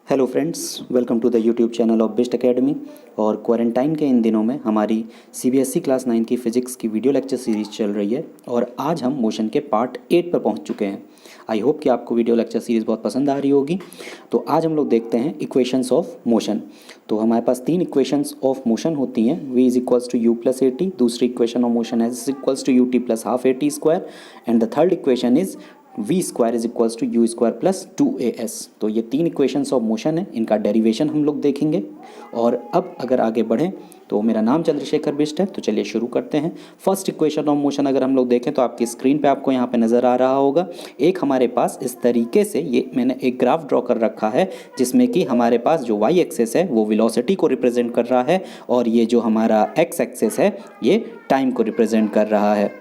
Hello friends, welcome to the YouTube channel of best academy. और quarantine के इन दिनों में हमारी सीबीएसई क्लास 9 की फ़िज़िक्स की वीडियो लेक्चर सीरीज़ चल रही है और आज हम मोशन के पार्ट 8 पर पहुंच चुके हैं। आई होप कि आपको वीडियो लेक्चर सीरीज़ बहुत पसंद आ रही होगी। तो आज हम लोग देखते हैं इक्वेशंस ऑफ मोशन। तो हमारे पास 3 इक्वेशंस ऑफ मोशन होती हैं। v is equals to U plus A T, दूसरी इक्वेशन ऑफ मोशन है is equals to U T plus half A T square, and the third equation is V square is equals to U square plus 2as। तो ये 3 equations of motion है, इनका derivation हम लोग देखेंगे। और अब अगर आगे बढ़ें तो मेरा नाम चंद्रशेखर बिष्ट है, तो चलिए शुरू करते हैं। फर्स्ट इक्वेशन ऑफ मोशन अगर हम लोग देखें तो आपकी स्क्रीन पे आपको यहाँ पे नज़र आ रहा होगा। एक हमारे पास इस तरीके से ये मैंने एक ग्राफ ड्रॉ कर रखा है जिसमें कि हमारे पास जो वाई एक्सेस है वो वेलोसिटी को रिप्रेजेंट कर रहा है और ये जो हमारा एक्स एक्सेस है ये टाइम को रिप्रेजेंट कर रहा है।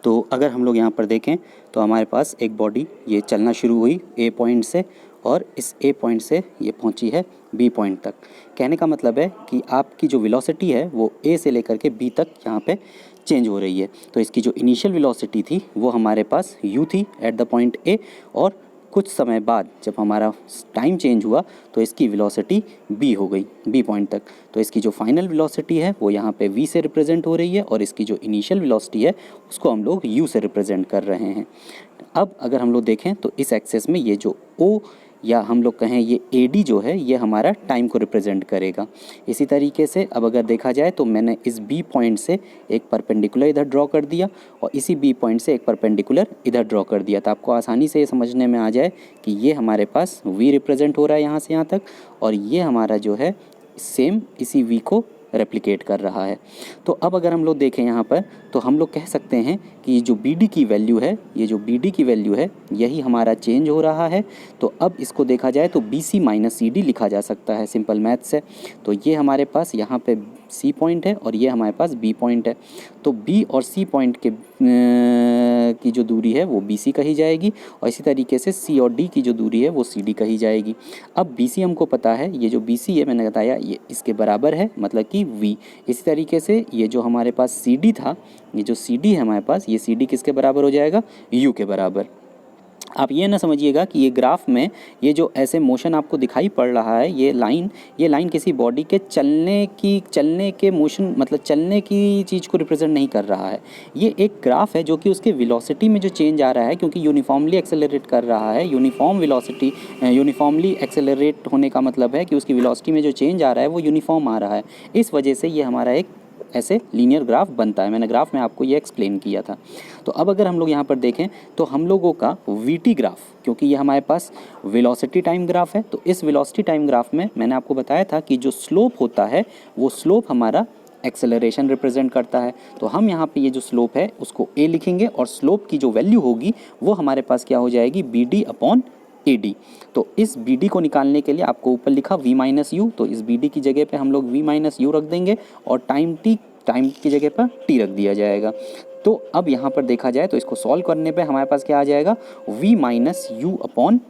तो अगर हम लोग यहाँ पर देखें तो हमारे पास एक बॉडी ये चलना शुरू हुई ए पॉइंट से और इस ए पॉइंट से ये पहुँची है बी पॉइंट तक। कहने का मतलब है कि आपकी जो वेलोसिटी है वो ए से लेकर के बी तक यहाँ पे चेंज हो रही है। तो इसकी जो इनिशियल वेलोसिटी थी वो हमारे पास यू थी एट द पॉइंट ए, और कुछ समय बाद जब हमारा टाइम चेंज हुआ तो इसकी वेलोसिटी बी हो गई बी पॉइंट तक। तो इसकी जो फाइनल वेलोसिटी है वो यहाँ पे वी से रिप्रेजेंट हो रही है और इसकी जो इनिशियल वेलोसिटी है उसको हम लोग यू से रिप्रेजेंट कर रहे हैं। अब अगर हम लोग देखें तो इस एक्सेस में ये जो ओ या हम लोग कहें ये ए डी जो है ये हमारा टाइम को रिप्रेजेंट करेगा। इसी तरीके से अब अगर देखा जाए तो मैंने इस बी पॉइंट से एक परपेंडिकुलर इधर ड्रॉ कर दिया और इसी बी पॉइंट से एक परपेंडिकुलर इधर ड्रॉ कर दिया, तो आपको आसानी से ये समझने में आ जाए कि ये हमारे पास वी रिप्रेजेंट हो रहा है यहाँ से यहाँ तक, और ये हमारा जो है सेम इसी वी को रेप्लिकेट कर रहा है। तो अब अगर हम लोग देखें यहाँ पर तो हम लोग कह सकते हैं कि जो बी डी की वैल्यू है, ये जो बी डी की वैल्यू है यही हमारा चेंज हो रहा है। तो अब इसको देखा जाए तो B C minus C D लिखा जा सकता है, सिंपल मैथ्स है। तो ये हमारे पास यहाँ पे सी पॉइंट है और ये हमारे पास बी पॉइंट है। तो बी और सी पॉइंट के की जो दूरी है वो बी सी कही जाएगी और इसी तरीके से सी और डी की जो दूरी है वो सी डी कही जाएगी। अब बी सी हमको पता है, ये जो बी सी है मैंने बताया ये इसके बराबर है, मतलब कि वी। इसी तरीके से ये जो हमारे पास सी डी था, ये जो सी डी है हमारे पास, ये सी डी किसके बराबर हो जाएगा, यू के बराबर। आप ये ना समझिएगा कि ये ग्राफ में ये जो ऐसे मोशन आपको दिखाई पड़ रहा है ये लाइन किसी बॉडी के चलने के मोशन, मतलब चलने की चीज़ को रिप्रेजेंट नहीं कर रहा है। ये एक ग्राफ है जो कि उसके वेलोसिटी में जो चेंज आ रहा है, क्योंकि यूनिफॉर्मली एक्सेलरेट कर रहा है। यूनिफॉर्म वेलोसिटी, यूनिफॉर्मली एक्सेलरेट होने का मतलब है कि उसकी वेलोसिटी में जो चेंज आ रहा है वो यूनिफॉर्म आ रहा है। इस वजह से ये हमारा एक ऐसे लीनियर ग्राफ बनता है। मैंने ग्राफ में आपको ये एक्सप्लेन किया था। तो अब अगर हम लोग यहाँ पर देखें तो हम लोगों का वीटी ग्राफ, क्योंकि ये हमारे पास वेलोसिटी टाइम ग्राफ है, तो इस वेलोसिटी टाइम ग्राफ में मैंने आपको बताया था कि जो स्लोप होता है वो स्लोप हमारा एक्सेलरेशन रिप्रेजेंट करता है। तो हम यहाँ पे ये जो स्लोप है उसको ए लिखेंगे और स्लोप की जो वैल्यू होगी वो हमारे पास क्या हो जाएगी, B D upon A D. तो इस बी डी को निकालने के लिए आपको ऊपर लिखा v माइनस यू, तो इस बी डी की जगह पे हम लोग v माइनस यू रख देंगे और टाइम की जगह पर t रख दिया जाएगा। तो अब यहाँ पर देखा जाए तो इसको सॉल्व करने पे हमारे पास क्या आ जाएगा, v minus you upon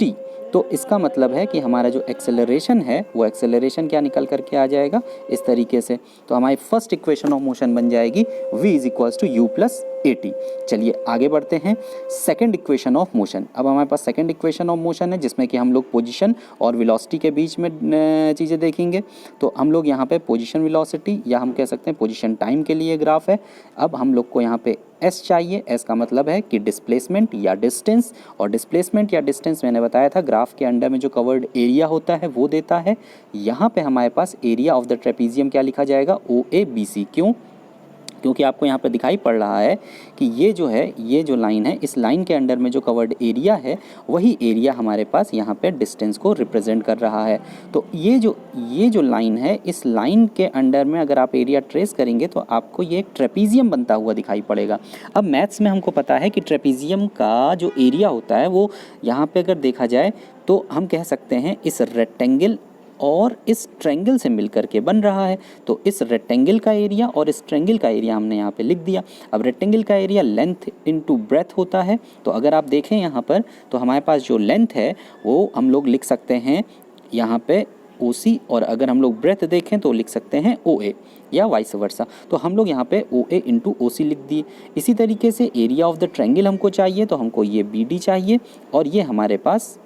T. तो इसका मतलब है कि हमारा जो एक्सेलरेशन है वो एक्सेलरेशन क्या निकल करके आ जाएगा इस तरीके से। तो हमारी फर्स्ट इक्वेशन ऑफ मोशन बन जाएगी v is equals to U plus A T. चलिए आगे बढ़ते हैं। सेकंड इक्वेशन ऑफ मोशन, अब हमारे पास सेकंड इक्वेशन ऑफ मोशन है जिसमें कि हम लोग पोजीशन और वेलोसिटी के बीच में चीज़ें देखेंगे। तो हम लोग यहाँ पे पोजीशन वेलोसिटी या हम कह सकते हैं पोजीशन टाइम के लिए ग्राफ है। अब हम लोग को यहाँ पे एस चाहिए। एस का मतलब है कि डिस्प्लेसमेंट या डिस्टेंस, और डिस्प्लेसमेंट या डिस्टेंस मैंने बताया था ग्राफ के अंडर में जो कवर्ड एरिया होता है वो देता है। यहाँ पे हमारे पास एरिया ऑफ द ट्रेपीजियम क्या लिखा जाएगा, ओ ए बी सी। क्यों? क्योंकि आपको यहाँ पर दिखाई पड़ रहा है कि ये जो है, ये जो लाइन है, इस लाइन के अंडर में जो कवर्ड एरिया है वही एरिया हमारे पास यहाँ पे डिस्टेंस को रिप्रेजेंट कर रहा है। तो ये जो लाइन है, इस लाइन के अंडर में अगर आप एरिया ट्रेस करेंगे तो आपको ये एक ट्रेपीजियम बनता हुआ दिखाई पड़ेगा। अब मैथ्स में हमको पता है कि ट्रेपीजियम का जो एरिया होता है वो यहाँ पे अगर देखा जाए तो हम कह सकते हैं इस रेक्टेंगल और इस ट्रायंगल से मिलकर के बन रहा है। तो इस रेक्टेंगल का एरिया और इस ट्रायंगल का एरिया हमने यहाँ पे लिख दिया। अब रेक्टेंगल का एरिया लेंथ इनटू ब्रेथ होता है। तो अगर आप देखें यहाँ पर तो हमारे पास जो लेंथ है वो हम लोग लिख सकते हैं यहाँ पे OC और अगर हम लोग ब्रेथ देखें तो लिख सकते हैं OA या वाइस वर्सा। तो हम लोग यहाँ पे OA इंटू OC लिख दिए। इसी तरीके से एरिया ऑफ द ट्रायंगल हमको चाहिए तो हमको ये BD चाहिए और ये हमारे पास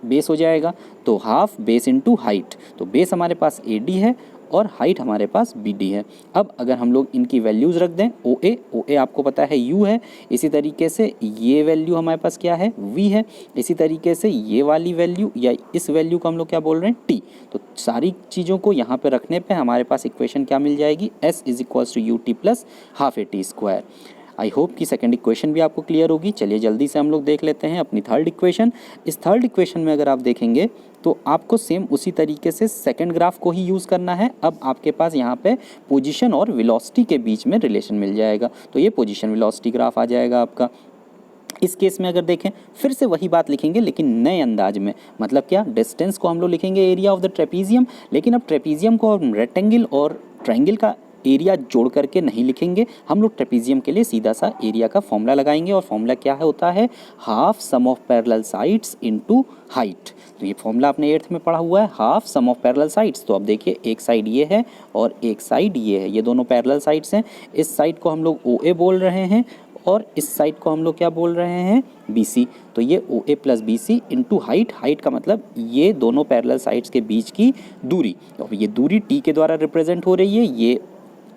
बेस हो जाएगा। तो हाफ बेस इंटू हाइट, तो बेस हमारे पास AD है और हाइट हमारे पास BD है। अब अगर हम लोग इनकी वैल्यूज़ रख दें, OA आपको पता है U है, इसी तरीके से ये वैल्यू हमारे पास क्या है, V है, इसी तरीके से ये वाली वैल्यू या इस वैल्यू को हम लोग क्या बोल रहे हैं, T। तो सारी चीज़ों को यहाँ पे रखने पे हमारे पास इक्वेशन क्या मिल जाएगी, S is equals to UT plus half AT square. I hope कि सेकंड इक्वेशन भी आपको क्लियर होगी। चलिए जल्दी से हम लोग देख लेते हैं अपनी थर्ड इक्वेशन। इस थर्ड इक्वेशन में अगर आप देखेंगे तो आपको सेम उसी तरीके से सेकंड ग्राफ को ही यूज़ करना है। अब आपके पास यहाँ पे पोजीशन और वेलोसिटी के बीच में रिलेशन मिल जाएगा, तो ये पोजीशन वेलोसिटी ग्राफ आ जाएगा आपका। इस केस में अगर देखें फिर से वही बात लिखेंगे लेकिन नए अंदाज में, मतलब क्या, डिस्टेंस को हम लोग लिखेंगे एरिया ऑफ द ट्रेपीजियम, लेकिन अब ट्रेपीजियम को हम रेक्टेंगल और ट्रायंगल का एरिया जोड़ करके नहीं लिखेंगे, हम लोग ट्रेपीजियम के लिए सीधा सा एरिया का फॉर्मूला लगाएंगे और फॉर्मूला क्या होता है, half sum of parallel sides into height. तो ये फॉर्मूला आपने 8th में पढ़ा हुआ है, half sum of parallel sides. तो अब देखिए एक साइड ये है और एक साइड ये है, ये दोनों पैरेलल साइड्स हैं। इस साइड को हम लोग OA बोल रहे हैं और इस साइड को हम लोग क्या बोल रहे हैं, BC। तो ये OA plus BC into height, height का मतलब ये दोनों पैरेलल साइड्स के बीच की दूरी, और ये दूरी T के द्वारा रिप्रेजेंट हो रही है, ये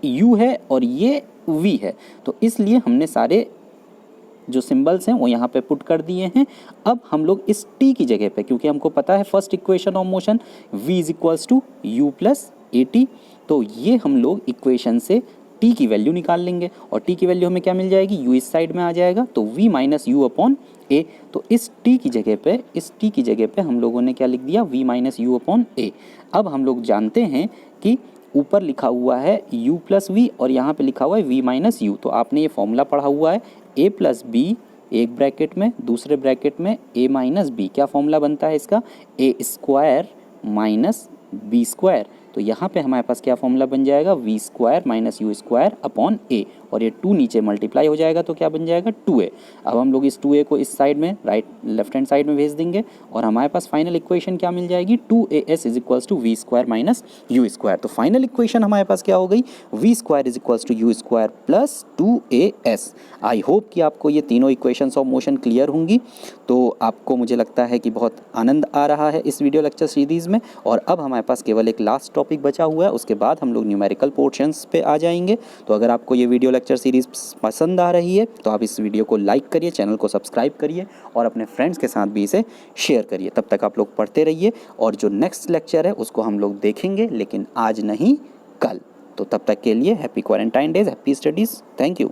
U है और ये V है। तो इसलिए हमने सारे जो सिंबल्स हैं वो यहाँ पे पुट कर दिए हैं। अब हम लोग इस T की जगह पे, क्योंकि हमको पता है first equation of motion V is equals to U plus AT, तो ये हम लोग इक्वेशन से T की वैल्यू निकाल लेंगे और T की वैल्यू हमें क्या मिल जाएगी, U इस साइड में आ जाएगा, तो V minus U upon A। तो इस T की जगह पे हम लोगों ने क्या लिख दिया, V minus U upon A। अब हम लोग जानते हैं कि ऊपर लिखा हुआ है U प्लस V और यहाँ पे लिखा हुआ है V माइनस U। तो आपने ये फॉर्मूला पढ़ा हुआ है, A प्लस B एक ब्रैकेट में, दूसरे ब्रैकेट में A माइनस B। क्या फॉर्मूला बनता है इसका, A square minus B square. तो यहाँ पे हमारे पास क्या फॉर्मूला बन जाएगा, V square minus U square upon A, और ये 2 नीचे मल्टीप्लाई हो जाएगा तो क्या बन जाएगा 2A। अब हम लोग इस 2A को इस साइड में लेफ्ट हैंड साइड में भेज देंगे और हमारे पास फाइनल इक्वेशन क्या मिल जाएगी, 2AS is equals to V square minus U square. तो फाइनल इक्वेशन हमारे पास क्या हो गई, V square is equals to U square plus 2AS। I hope कि आपको ये तीनों इक्वेशंस ऑफ मोशन क्लियर होंगी। तो आपको, मुझे लगता है कि बहुत आनंद आ रहा है इस वीडियो लेक्चर सीरीज़ में। और अब हमारे पास केवल एक लास्ट टॉपिक बचा हुआ है, उसके बाद हम लोग न्यूमेरिकल पोर्शंस पे आ जाएंगे। तो अगर आपको ये वीडियो लेक्चर सीरीज़ पसंद आ रही है तो आप इस वीडियो को लाइक करिए, चैनल को सब्सक्राइब करिए और अपने फ्रेंड्स के साथ भी इसे शेयर करिए। तब तक आप लोग पढ़ते रहिए और जो नेक्स्ट लेक्चर है उसको हम लोग देखेंगे, लेकिन आज नहीं कल। तो तब तक के लिए happy quarantine days, happy studies, thank you.